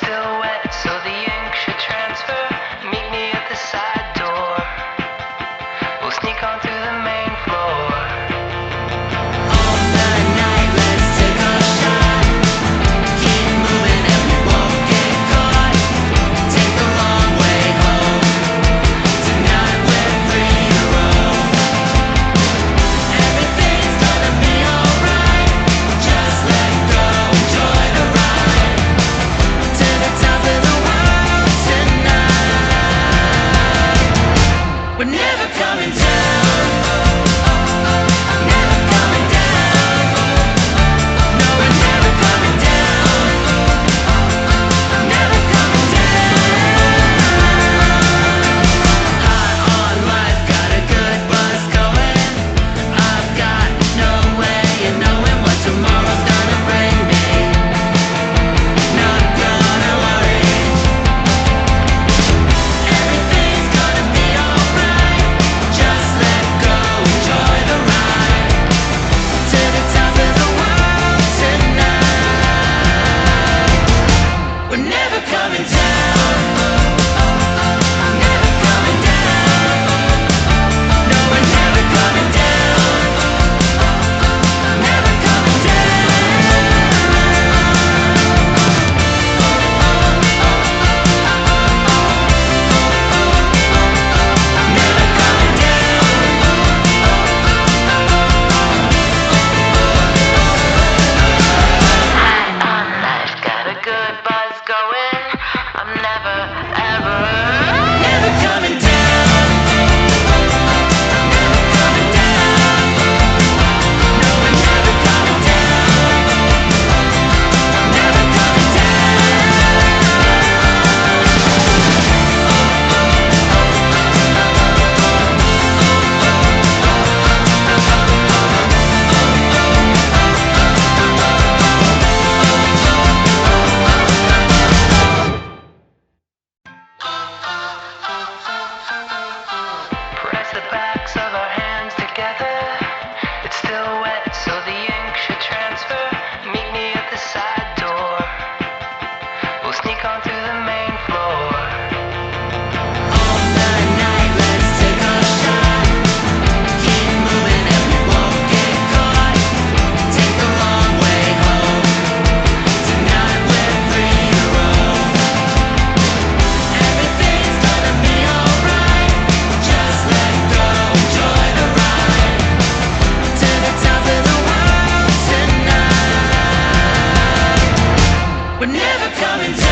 still wet, so the ink should transfer. Meet me at the side door. We'll sneak on through the main floor. All night, let's take a shot. Keep moving and we won't get caught. Take the long way home. Tonight we're free to roam. Everything's gonna be alright. Just let go, enjoy the ride. To the top of the world tonight. We're never coming down. Never coming down. No, we're never coming down. Never coming down. High on life, got a good buzz going. I've got no way of knowing what tomorrow's gonna bring me. Not gonna worry. Everything's gonna be alright. Just let go, enjoy the ride. To the top of the world tonight. We're never coming down. Never coming down. No, we're never coming down. Never coming down. Never coming down. High on life, got a good buzz going. I'm never, ever, never coming down. Never coming down. No, we're never coming down. Never coming Press the backs of our hands together. It's still wet, so the ink should transfer. Meet me at the side door. We'll sneak on through the main floor. All night, let's take a shot. Keep moving and we won't get caught. Take the long way home. Tonight we're free to roam. Everything's gonna be alright. Just let go, enjoy the ride. To the top of the world tonight. We're never coming down.